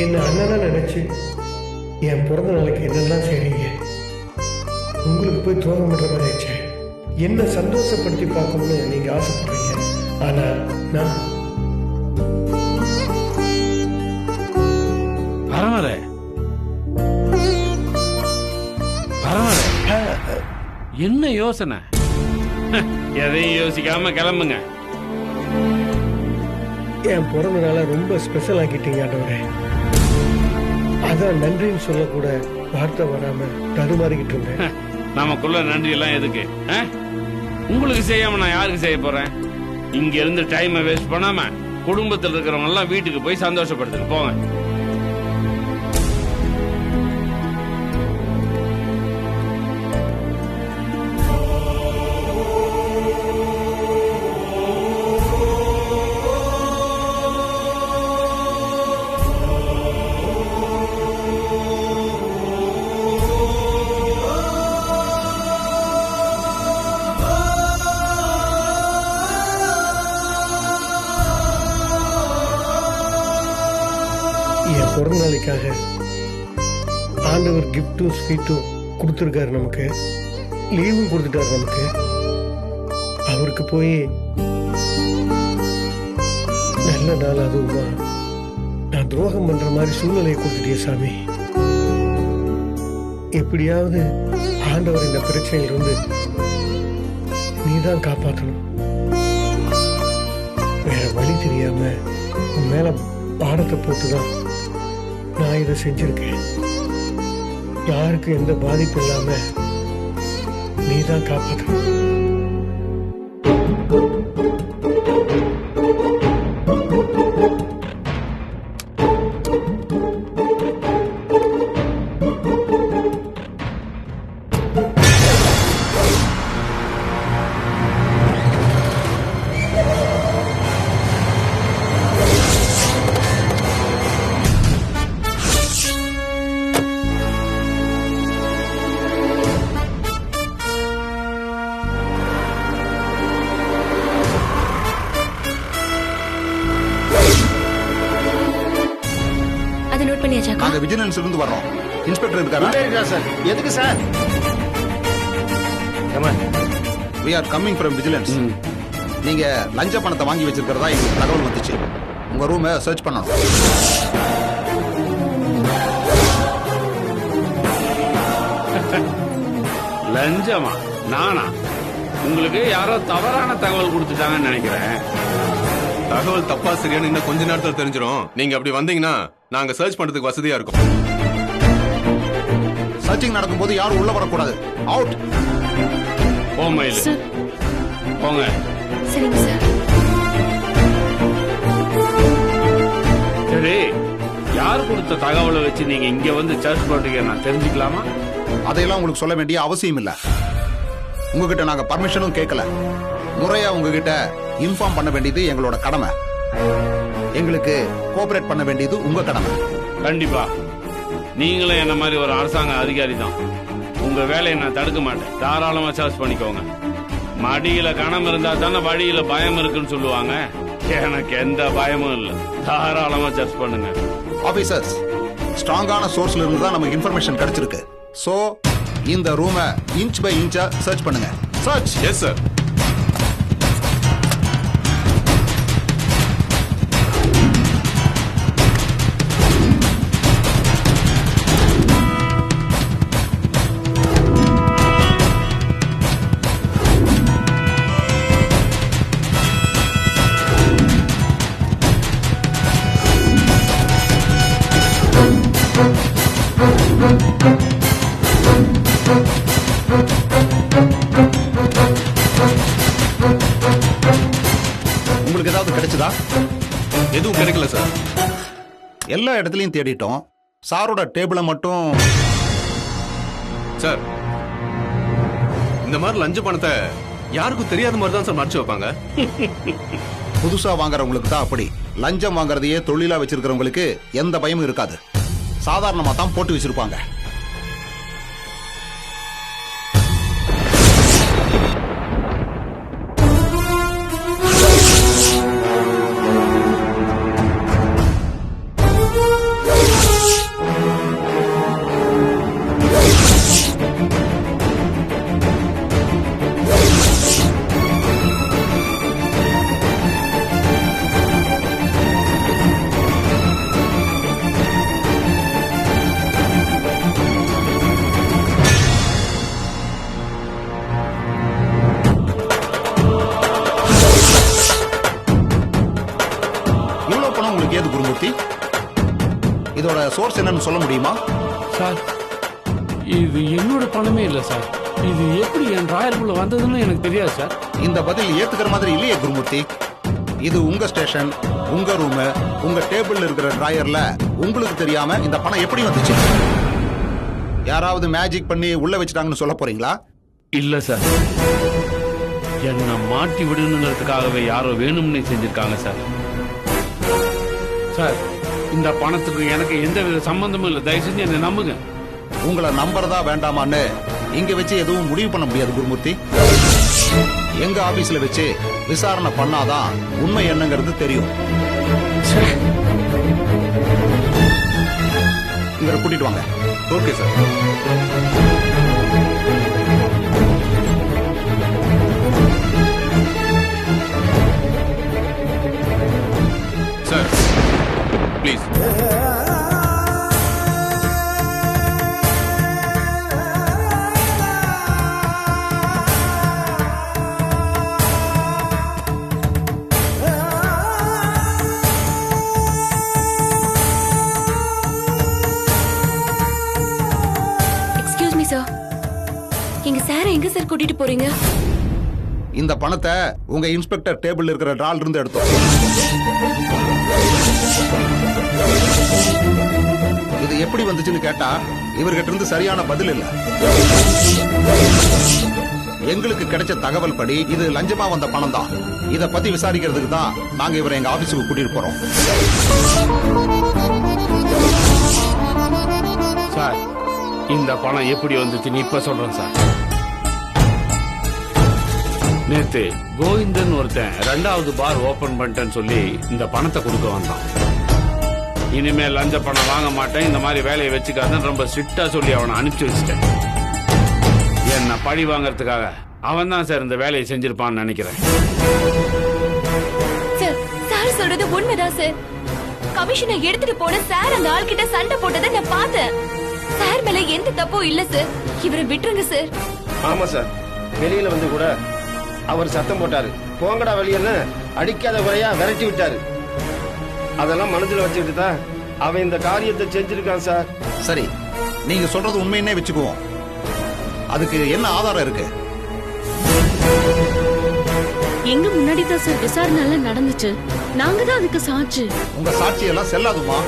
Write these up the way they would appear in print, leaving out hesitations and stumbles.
என்ன அண்ணனா நினைச்சு என் பிறந்த நாளைக்கு என்னெல்லாம் செய்றீங்க. உங்களுக்கு போய் துரோகம் பண்ற மாதிரி ஆயிடுச்சு. என்ன சந்தோஷப்படுத்தி பார்க்கணும்னு நீங்க ஆசைப்படுறீங்க. ஆனா நான் பரவாயில்ல பரவாயில்ல. என்ன யோசனை? எதையும் யோசிக்காம கிளம்புங்க. என் பிறந்த நாளை ரொம்ப ஸ்பெஷல் ஆக்கிட்டீங்க ஆண்டவரே. அதான் நன்றின்னு சொல்லக்கூட வார்த்தை வராம தடுமாறிக்கிட்டு இருந்தேன். நமக்குள்ள நன்றி எல்லாம் எதுக்கு? உங்களுக்கு செய்யாம நான் யாருக்கு செய்ய போறேன்? இங்க இருந்து டைமை வேஸ்ட் பண்ணாம குடும்பத்தில் இருக்கிறவங்க எல்லாம் வீட்டுக்கு போய் சந்தோஷப்படுத்துங்க போங்க. என் பிறந்த நாளைக்காக ஆண்டவர் கிஃப்டும் ஸ்வீட்டும் கொடுத்துருக்காரு. நமக்கு லீவும் கொடுத்துட்டாரு. நமக்கு அவருக்கு போய் நல்ல நாள் அதுவுமா நான் துரோகம் பண்ற மாதிரி சூழ்நிலையை கொடுத்துட்டே சாமி. எப்படியாவது ஆண்டவர் இந்த பிரச்சனையிலிருந்து நீதான் காப்பாற்றணும். வேற வழி தெரியாம உன் மேல பாடத்தை போட்டுதான் நான் இதை செஞ்சிருக்கேன். யாருக்கும் எந்த பாதிப்பு இல்லாம நீதான் காப்பாற்றணும். நாங்க விஜிலன்ஸ்ல இருந்து வர்றோம். இன்ஸ்பெக்டர் இருக்காரா? சார். எதுக்கு sir? we are coming from vigilance. நீங்க லஞ்ச பணத்தை வாங்கி வச்சிருக்கிறதா எங்களுக்கு தகவல் வந்துச்சு. உங்க ரூமை சர்ச் பண்ணணும். லஞ்சமா? நானா? உங்களுக்கு யாரோ தவறான தகவல் கொடுத்துட்டாங்கன்னு நினைக்கிறேன். தகவல் தப்பா சரியான இன்னும் கொஞ்ச நேரத்தில் தெரிஞ்சிடும். நீங்க அப்படி வந்தீங்கன்னா நாங்க சர்ச் பண்றதுக்கு வசதியா இருக்கும். சர்ச்சிங் நடக்கும்போது யாரும் உள்ள வரக்கூடாது. அவுட். போங்க. சரிங்க சார். சரி, யார் கொடுத்த தகவலை வச்சு நீங்க இங்க வந்து சர்ச் பண்றீங்க நான் தெரிஞ்சுக்கலாமா? அதையெல்லாம் உங்களுக்கு சொல்ல வேண்டிய அவசியம் இல்ல. உங்ககிட்ட நாங்க பர்மிஷனும் கேட்கல. முறையா உங்ககிட்ட இன்ஃபார்ம் பண்ண வேண்டியது எங்களோட கடமை. எங்களுக்கு கோஆபரேட் பண்ண வேண்டியது உங்க கடமை. கண்டிப்பா. நீங்களும் என்ன மாதிரி ஒரு அரசாங்க அதிகாரி தான். உங்க வேலையை நான் தடுக்க மாட்டேன். தாராளமா சர்ச் பண்ணிக்கோங்க. மடியில கணம் இருந்தா தானே வழியில பயம் இருக்குன்னு சொல்லுவாங்க. எனக்கு எந்த பயமும் இல்லை. தாராளமா சர்ச் பண்ணுங்க. ஆபீசர்ஸ், ஸ்ட்ராங்கான சோர்ஸ்ல இருந்து தான் நமக்கு இன்ஃபர்மேஷன் கிடைச்சிருக்கு. சோ இந்த ரூமை இன்ச் பை இன்ச்சா சர்ச் பண்ணுங்க. சர்ச். Yes sir. உங்களுக்கு ஏதாவது கிடைச்சதா? எதுவும் கிடைக்கல சார். எல்லா இடத்துலயும் தேடிட்டோம். சாரோட டேபிள மட்டும். சார், இந்த மாதிரி லஞ்ச பணத்தை யாருக்கும் தெரியாத மாதிரி தான் சார் மறைச்சு வைப்பாங்க. புதுசா வாங்குறவங்களுக்கு தான் அப்படி. லஞ்சம் வாங்குறதையே தொழிலா வச்சிருக்கிறவங்களுக்கு எந்த பயமும் இருக்காது. சாதாரணமா தான் போட்டு வச்சிருப்பாங்க. குருமூர்த்தி இதோட சோர்ஸ் என்னன்னு சொல்ல முடியுமா? சார் இது என்னோட பணமே இல்லை சார். இது எப்படி என் டிராயருக்குள்ள வந்ததுன்னு எனக்கு தெரியாது சார். இந்த பதில் ஏத்துக்கிற மாதிரி இல்லையே குருமூர்த்தி. இது உங்க ஸ்டேஷன், உங்க ரூம், உங்க டேபிள்ல இருக்கிற டிராயர்ல உங்களுக்கு தெரியாம இந்த பணம் எப்படி வந்துச்சு? யாராவது மேஜிக் பண்ணி உள்ள வச்சுட்டாங்கன்னு சொல்ல போறீங்களா? இல்ல சார், என்ன மாட்டி விடணுங்கிறதுக்காகவே யாரோ வேணும்னு செஞ்சிருக்காங்க சார். சார் இந்த பணத்துக்கு எனக்கு எந்த வித சம்பந்தமும் இல்லை. தயவு செஞ்சு என்ன நம்புங்க. உங்களை நம்புறதா வேண்டாமான்னு இங்க வச்சு எதுவும் முடிவு பண்ண முடியாது குருமூர்த்தி. எங்க ஆபீஸ்ல வச்சு விசாரணை பண்ணாதான் உண்மை என்னங்கிறது தெரியும். இவரை கூட்டிட்டு வாங்க. Okay sir. Sir please. Excuse me sir, எங்க சார் எங்க சார் கூட்டிட்டு போறீங்க? இந்த பணத்தை உங்க இன்ஸ்பெக்டர் டேபிள் இருக்கிற டிரால் இருந்து எடுத்தோம். இது எப்படி வந்துச்சுன்னு கேட்டா இவர்கிட்ட இருந்து சரியான பதில் இல்ல. எங்களுக்கு கிடைச்ச தகவல் படி இது லஞ்சமா வந்த பணம் தான். இத பத்தி விசாரிக்கிறதுக்கு தான் நாங்க இவரை எங்க ஆபீஸுக்கு கூட்டிட்டு போறோம். சார் இந்த பணம் எப்படி வந்துச்சுன்னு இப்ப சொல்றேன் சார். நேத்து கோவிந்தன் ஒருத்தன் 2வது பார் ஓபன் பண்ணிட்டேன்னு சொல்லி இந்த பணத்தை கொடுக்க வந்தான். இனிமே லஞ்ச பணம் வாங்க மாட்டேன், இந்த மாதிரி வேலையை வச்சுக்காதுன்னு ரொம்ப ஸ்ட்ரிக்டா சொல்லி அவனை அனுப்பிச்சு வச்சுட்டேன். என்ன பழி வாங்கறதுக்காக அவன் தான் சார் இந்த வேலையை செஞ்சிருப்பான்னு நினைக்கிறேன். சார், சார் சொல்றது உண்மைதான் சார். கமிஷனை எடுத்துட்டு போன சார் அந்த ஆள் கிட்ட சண்டை போட்டதை நான் பார்த்தேன். சார் மேல எந்த தப்பும் இல்ல சார். இவரை விட்டுருங்க சார். ஆமா சார், வெளியில வந்து கூட அவர் சத்தம் போட்டாரு, போங்கடா வெளியன்னு அடிக்காத குறையா விரட்டி விட்டாரு. அதெல்லாம் மனசுல வச்சுக்கிட்டு தான் அவன் இந்த காரியத்தை செஞ்சிருக்கான் சார். சரி, நீங்க சொல்றது உண்மைன்னே வச்சுக்குவோம். அதுக்கு என்ன ஆதாரம் இருக்கு? எங்க முன்னாடி தான் சார் விசாரணை எல்லாம் நடந்துச்சு. நாங்க தான் அதுக்கு சாட்சி. உங்க சாட்சி எல்லாம் செல்லாதுமா.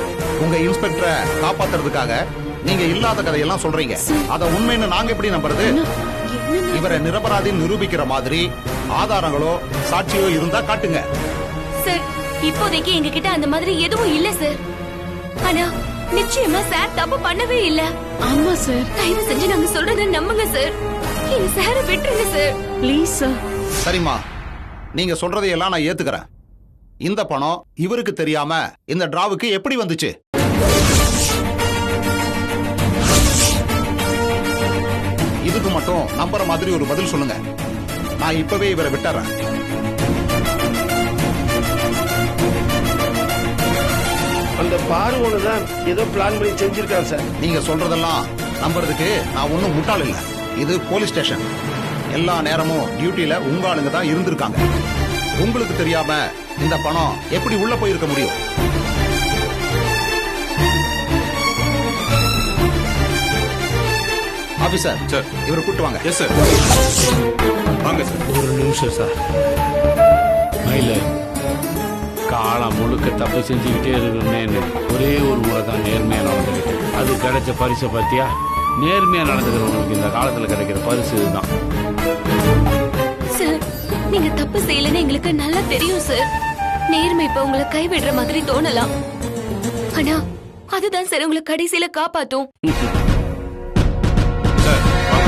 உங்க இன்ஸ்பெக்டரை காப்பாத்துறதுக்காக நீங்க இல்லாத கதையெல்லாம் சொல்றீங்க. அத உண்மைன்னு நாங்க எப்படி நம்புறது? இவரை நிரபராதின்னு நிரூபிக்கிற மாதிரி ஆதாரங்களோ சாட்சியோ இருந்தா காட்டுங்க. சார், இப்போதைக்கு எங்க கிட்ட அந்த மாதிரி எதுவும் இல்ல சார். ஆனா நிச்சயமா சார் தப்பு பண்ணவே இல்ல. ஆமா சார். தயவு செஞ்சு நாங்க சொல்றத நம்புங்க சார். எங்க சாரை விட்டுருங்க சார். Please sir. சரிம்மா, நீங்க சொல்றதையெல்லாம் நான் ஏத்துக்கிறேன். இந்த பணம் இவருக்கு தெரியாம இந்த டிராவுக்கு எப்படி வந்துச்சு? இதுக்கு மட்டும் நம்புற மாதிரி ஒரு பதில் சொல்லுங்க. நான் இப்பவே இவரை விட்டுறேன். அந்த பார்வனு தான் ஏதோ பிளான் பண்ணி செஞ்சிருக்கான் சார். நீங்க சொல்றதெல்லாம் நம்புறதுக்கு நான் ஒன்னும் முட்டாள் இல்ல. இது போலீஸ் ஸ்டேஷன். எல்லா நேரமும் டியூட்டில உங்க ஆளுங்க தான் இருந்திருக்காங்க. உங்களுக்கு தெரியாம இந்த பணம் எப்படி உள்ள போயிருக்க முடியும்? ஆபீசர் சார், இவரை கூட்டு வாங்க. Yes sir. வாங்க சார். ஒரு நிமிஷம் சார். மயில காலம் முழுக்க தப்பு செஞ்சுக்கிட்டே இருக்கணும்னு ஒரே ஒரு முறை தான் நேர்மையா நடந்துக்கிட்டு அது கிடைச்ச பரிசை பத்தியா? நேர்மையா நடந்துக்கிறவங்களுக்கு இந்த காலத்துல கிடைக்கிற பரிசு இதுதான். சார், நீங்க தப்பு செய்யலன்னு எங்களுக்கு நல்லா தெரியும் சார். நேர்மை இப்ப உங்களை கைவிடுற மாதிரி தோணலாம். ஆனா அதுதான் சார் உங்களை கடைசியில காப்பாத்தும். சார் வாங்க.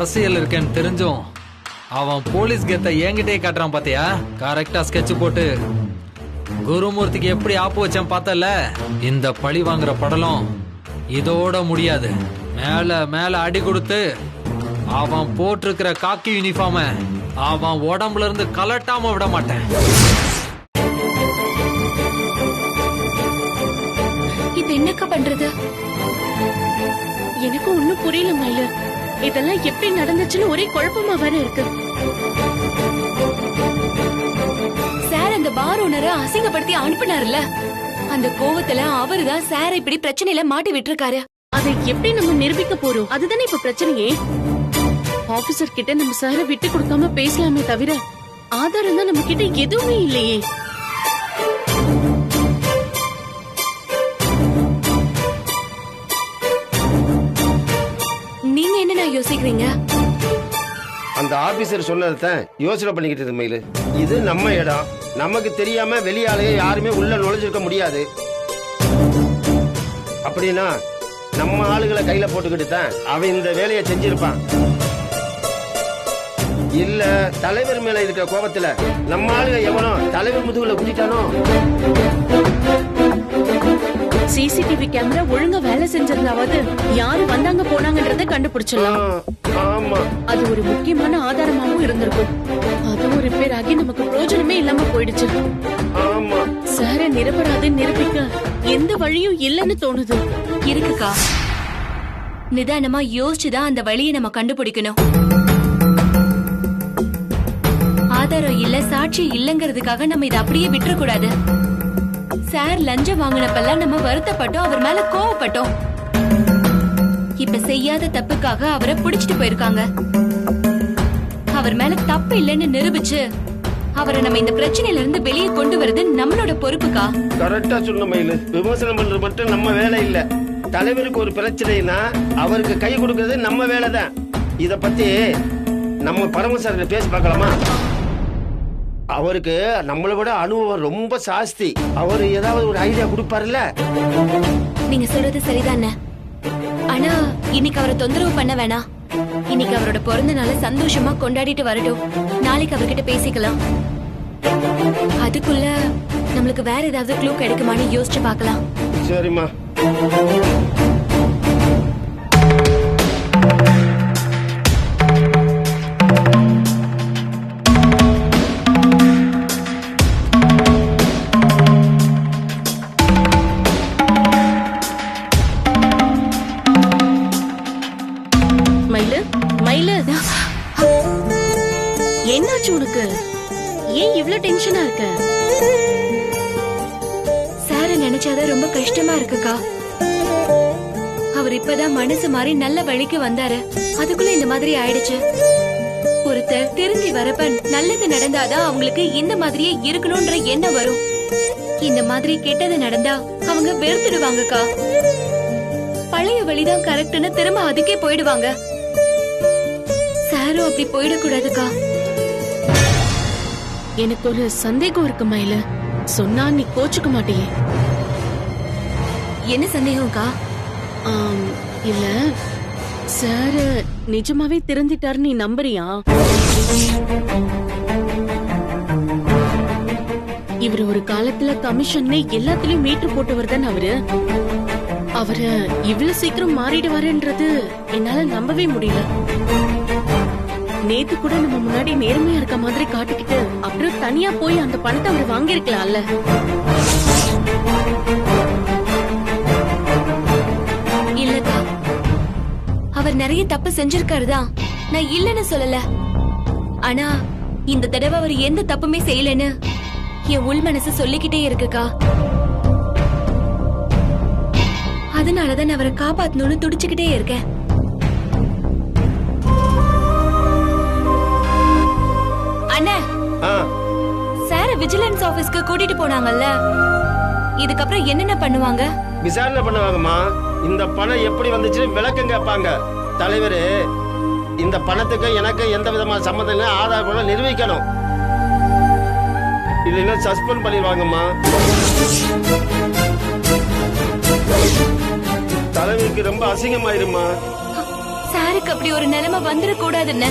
அரசியல் இருக்கேன்னு தெரிஞ்சும் அவன் போலீஸ் கெத்த என்கிட்டயே காட்டுறான் பாத்தியா? கரெக்டா ஸ்கெட்ச் போட்டு குருமூர்த்திக்கு எப்படி ஆப்பு வச்சேன் பார்த்தல. இந்த பழி வாங்குற படலம் இதோட முடியாது. மேல மேல அடி கொடுத்து அவன் போட்டிருக்கிற காக்கி யூனிஃபார்ம அவன் உடம்புல இருந்து கலட்டாம விட மாட்டேன். இப்ப என்னக்கா பண்றது? எனக்கு ஒண்ணும் புரியல மயிலு. இதெல்லாம் எப்படி நடந்துச்சுன்னு ஒரே குழப்பமா வேற இருக்கு. சார் அந்த பார் ஓனரை அசிங்கப்படுத்தி அனுப்பினாருல, அந்த கோவத்துல அவருதான் சார் இப்படி பிரச்சனையில மாட்டி விட்டுருக்காரு. அதை எப்படி நம்ம நிரூபிக்க போறோம்? அதுதானே இப்ப பிரச்சனையே. ஆபீசர் கிட்ட நம்ம சார விட்டு கொடுக்காம பேசலாமே தவிர ஆதாரம் தான் நம்ம கிட்ட எதுவுமே இல்லையே. நீங்க என்ன யோசிக்கிறீங்க? அந்த ஆபீசர் சொன்னதான் யோசனை பண்ணிக்கிட்டு இருக்கு மயிலு. இது நம்ம இடம், நமக்கு தெரியாம வெளியாலேயே யாருமே உள்ள நுழைஞ்சிருக்க முடியாது. அப்படின்னா நம்ம ஆளுகளை கையில போட்டுக்கிட்டு தான் அவன் இந்த வேலையை செஞ்சிருப்பான். இல்ல தலைவர் மேல இருக்கிற கோபத்துல நம்ம ஆளுங்க எவனோ தலைவர் முதுகுல குதிட்டானோ. சிசிடிவி கேமரா ஒழுங்கா வேலை செஞ்சிருந்தாவது யாரு வந்தாங்க போனாங்கன்றத கண்டுபிடிச்சிடலாம். ஆமா, அது ஒரு முக்கியமான ஆதாரமாவும் இருந்திருக்கும். அதுவும் ரிப்பேர் ஆகி நமக்கு பிரயோஜனமே இல்லாம போயிடுச்சு. ஆமா, சார நிரபராதுன்னு நிரூபிக்க எந்த வழியும் இல்லைன்னு தோணுது. இருக்குக்கா, நிதானமா யோசிச்சுதான் அந்த வழியை நம்ம கண்டுபிடிக்கணும். ஆதாரம் இல்ல, சாட்சி இல்லங்கிறதுக்காக நம்ம இதை அப்படியே விட்டுறக்கூடாது. சார் லஞ்சம் வாங்கினப்பெல்லாம் நம்ம வருத்தப்பட்டோம், அவர் மேல கோவப்பட்டோம். இப்ப செய்யாத தப்புக்காக அவரை பிடிச்சிட்டு போயிருக்காங்க. அவர் மேல தப்பு இல்லைன்னு நிரூபிச்சு அவரை நம்ம இந்த பிரச்சனையில இருந்து வெளியே கொண்டு வரது நம்மளோட பொறுப்புக்கா. கரெக்டா சொன்ன மயிலு. விமர்சனம் பண்றது மட்டும் நம்ம வேலை இல்ல. தலைவருக்கு ஒரு பிரச்சனைனா அவருக்கு கை கொடுக்கறது நம்ம வேலை தான். இத பத்தி நம்ம பரமசாரர் பேசி பார்க்கலாமா? அவருக்கு நம்மளை விட அனுபவம் ரொம்ப ஜாஸ்தி. அவர் ஏதாவது ஒரு ஐடியா கொடுப்பாருல்ல. நீங்க சொல்றது சரிதானே, ஆனா இன்னைக்கு அவரை தொந்தரவு பண்ண வேணாம். இன்னைக்கு அவரோட பிறந்த நாளை சந்தோஷமா கொண்டாடிட்டு வரட்டும். நாளைக்கு அவர்கிட்ட பேசிக்கலாம். அதுக்குள்ள நம்மளுக்கு வேற ஏதாவது க்ளூ கிடைக்குமான்னு யோசிச்சு பார்க்கலாம். சரிம்மா. என்னாச்சு உனக்கு? ஏன் இவ்ளோ டென்ஷனா இருக்க? சார நினைச்சாதான் ரொம்ப கஷ்டமா இருக்குக்கா. அவர் இப்பதான் மனசு மாறி நல்ல வழிக்கு வந்தாரு, அதுக்குள்ள இந்த மாதிரி ஆயிடுச்சு. ஒருத்தர் திரும்பி வரப்ப நல்லது நடந்தாதான் அவங்களுக்கு இந்த மாதிரியே இருக்கணும்ன்ற எண்ணம் வரும். இந்த மாதிரி கெட்டது நடந்தா அவங்க வெறுத்துடுவாங்கக்கா. பழைய வழிதான் கரெக்ட்னு திரும்ப அதுக்கே போயிடுவாங்க. சாரும் அப்படி போயிடக்கூடாதுக்கா. எனக்கு ஒரு சந்தேகம் இருக்கு மயில. சொன்னா நீ கோச்சுக்க மாட்டியே? என்ன சந்தேகம்க்கா? இல்ல, சார் நிஜமாவே திருந்திட்டாரு நீ நம்புறியா? இவர் ஒரு காலத்துல கமிஷன்ல எல்லாத்துலயும் மீட்டர் போட்டவர் தான் அவரு. அவரு இவ்வளவு சீக்கிரம் மாறிடுவாருன்றது என்னால நம்பவே முடியல. நேத்து கூட நம்ம முன்னாடி நேர்மையா இருக்க மாதிரி காட்டிக்கிட்டு அப்புறம் தனியா போய் அந்த பணத்தை அவர் வாங்கிருக்கலாம்ல. இல்லக்கா, அவர் நிறைய தப்பு செஞ்சிருக்காருதான், நான் இல்லன்னு சொல்லல. ஆனா இந்த தடவை அவர் எந்த தப்புமே செய்யலன்னு என் உள் மனசு சொல்லிக்கிட்டே இருக்குக்கா. அதனாலதான் நான் அவரை காப்பாத்தணும்னு துடிச்சுக்கிட்டே இருக்கேன். அண்ணா, சார விஜிலன்ஸ் ஆபீஸ்க்கு கூட்டிட்டு போனாங்கல்ல, இதுக்கப்புறம் என்னென்ன பண்ணுவாங்க? விசாரணை பண்ணுவாங்கம்மா. இந்த பணம் எப்படி வந்துச்சுன்னு விளக்கம் கேட்பாங்க. தலைவர் இந்த பணத்துக்கு எனக்கு எந்த விதமான சம்மந்தம் இல்லை, ஆதாரம் நிரூபிக்கணும். இல்லைன்னா சஸ்பெண்ட் பண்ணிடுவாங்கம்மா. தலைவருக்கு ரொம்ப அசிங்கமாயிருமா. சாருக்கு அப்படி ஒரு நிலைமை வந்துடக்கூடாதுன்னு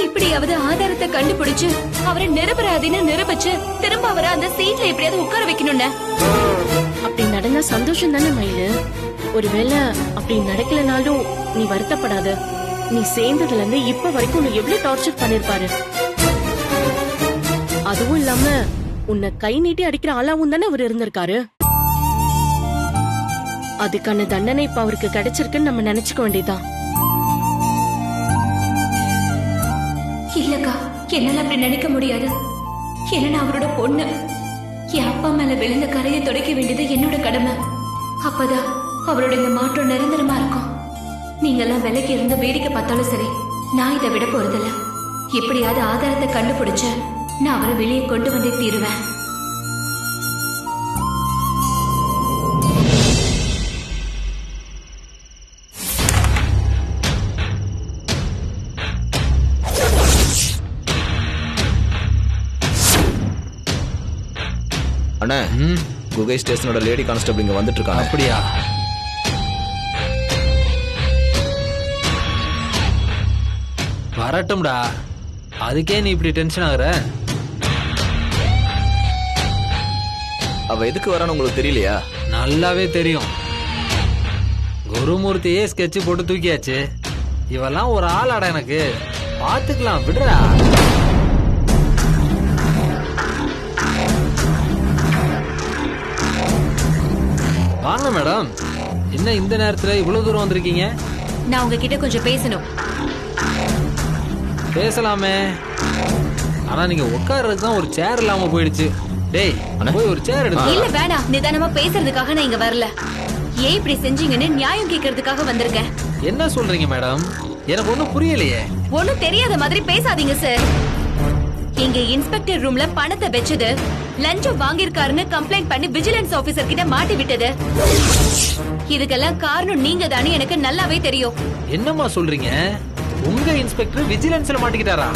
இப்படியாவது ஆதாரத்தை கண்டுபிடிச்சு அவரை நிரபராதின்னு நிரூபிச்சு திரும்ப அவரை அந்த சீட்ல எப்படியாவது உட்கார வைக்கணும்னு. அப்படி நடந்தா சந்தோஷம் தானே மயிலு. ஒருவேளை அப்படி நடக்கலனாலும் நீ வருத்தப்படாத. நீ சேர்ந்ததுல இருந்து இப்ப வரைக்கும் உன்னை எவ்வளவு டார்ச்சர் பண்ணிருப்பாரு. அதுவும் இல்லாம உன்னை கை நீட்டி அடிக்கிற ஆளாவும் தானே அவர் இருந்திருக்காரு. அதுக்கான தண்டனை இப்ப அவருக்கு கிடைச்சிருக்குன்னு நம்ம நினைச்சுக்க வேண்டியதுதான். இல்லக்கா, என்னால அப்படி நினைக்க முடியாது. ஏன்னா நான் அவரோட பொண்ணு. என் அப்பா மேல விழுந்த கரையை துடைக்க வேண்டியது என்னோட கடமை. அப்பதான் அவரோட இந்த மாற்றம் நிரந்தரமா இருக்கும். நீங்க எல்லாம் விலைக்கு இருந்து வேடிக்கை பார்த்தாலும் சரி, நான் இதை விட போறதில்ல. எப்படியாவது ஆதாரத்தை கண்டுபிடிச்ச நான் அவரை வெளியே கொண்டு வந்தே தீருவேன். அண்ணா, குகை ஸ்டேஷனோட லேடி கான்ஸ்டபிள் இங்க வந்துட்டு இருக்காங்க. அப்படியா? வரட்டும்டா. அதுக்கே நீ இப்படி டென்ஷன் ஆகுற? அவ எதுக்கு வரான்னு உங்களுக்கு தெரியலையா? நல்லாவே தெரியும். குருமூர்த்தியே ஸ்கெட்ச் போட்டு தூக்கியாச்சு. இவெல்லாம் ஒரு ஆளாடா எனக்கு. பாத்துக்கலாம், விடுறா. வாங்க மேடம். என்ன இந்த நேரத்துல இவ்வளவு தூரம் வந்திருக்கீங்க? நான் உங்ககிட்ட கொஞ்சம் பேசணும். பேசலாமே, ஆனா நீங்க உட்கார்றதுக்கு தான் ஒரு சேர் இல்லாம போயிடுச்சு. டேய், போய் ஒரு சேர் எடுத்து. இல்ல வேணாம், நிதானமா பேசுறதுக்காக நான் இங்க வரல. ஏன் இப்படி செஞ்சீங்கன்னு நியாயம் கேட்கறதுக்காக வந்திருக்கேன். என்ன சொல்றீங்க மேடம்? எனக்கு ஒண்ணும் புரியலையே. ஒண்ணும் தெரியாத மாதிரி பேசாதீங்க சார். இங்க இன்ஸ்பெக்டர் ரூம்ல பணத்தை வச்சது, லஞ்சம் வாங்கியிருக்காருன்னு கம்ப்ளைண்ட் பண்ணி விஜிலன்ஸ் ஆபீசர் கிட்ட மாட்டி விட்டது, இதுக்கெல்லாம் காரணம் நீங்க தானே எனக்கு நல்லாவே தெரியும். என்னம்மா சொல்றீங்க? உங்க இன்ஸ்பெக்டர் விஜிலன்ஸ்ல மாட்டிக்கிட்டாரா?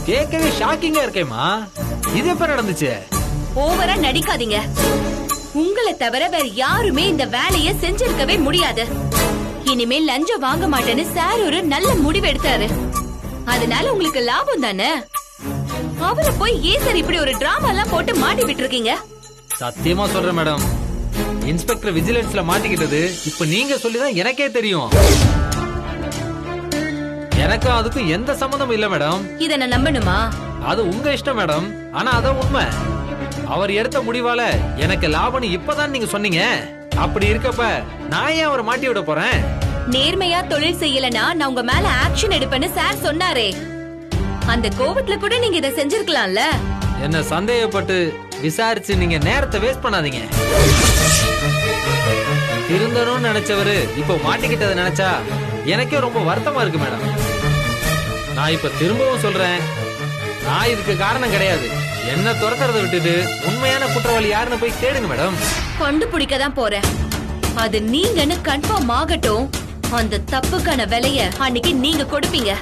கேட்கவே ஷாக்கிங்கா இருக்கேம்மா. இது எப்ப நடந்துச்சு? ஓவரா நடிக்காதீங்க. உங்களை தவிர வேற யாருமே இந்த வேலையை செஞ்சிருக்கவே முடியாது. இனிமே லஞ்சம் வாங்க மாட்டேன்னு சார் ஒரு நல்ல முடிவு எடுத்தாரு. அதனால உங்களுக்கு லாபம் தானே. அவரை போய் ஏன் சார் இப்படி ஒரு டிராமா எல்லாம் போட்டு மாட்டி விட்டு இருக்கீங்க? சத்தியமா சொல்றேன் மேடம், இன்ஸ்பெக்டர் விஜிலன்ஸ்ல மாட்டிக்கிட்டது இப்ப நீங்க சொல்லிதான் எனக்கே தெரியும். எனக்கும் அதுக்கும் எந்த சம்பந்தமும் இல்ல மேடம். இத நான் நம்பணுமா? அது உங்க இஷ்டம் மேடம். ஆனா அதான் உண்மை. அவர் எடுத்த முடிவால எனக்கு லாபம்னு இப்பதான் நீங்க சொன்னீங்க. அப்படி இருக்கப்ப நான் ஏன் அவரை மாட்டி விட போறேன்? நேர்மையா தொழில் செய்யலனா நான் உங்க மேல ஆக்ஷன் எடுப்பேன்னு சார் சொன்னாரே. அந்த கோபத்துல கூட நீங்க இத செஞ்சிருக்கலாம்ல. என்ன சந்தேகப்பட்டு விசாரிச்சு நீங்க நேரத்தை வேஸ்ட் பண்ணாதீங்க. திருந்தணும்னு நினைச்சவரு இப்ப மாட்டிக்கிட்டதை நினைச்சா எனக்கே ரொம்ப வருத்தமா இருக்கு மேடம். நான் இப்ப திரும்பவும் சொல்றேன், நான் இதுக்கு காரணம் கிடையாது. என்ன துரத்துறத விட்டுட்டு உண்மையான குற்றவாளி யாருன்னு போய் தேடுங்க மேடம். கண்டுபிடிக்க தான் போறேன். அது நீங்கன்னு கன்ஃபார்ம் ஆகட்டும். அந்த தப்புக்கான விலைய அன்னைக்கு நீங்க கொடுப்பீங்க.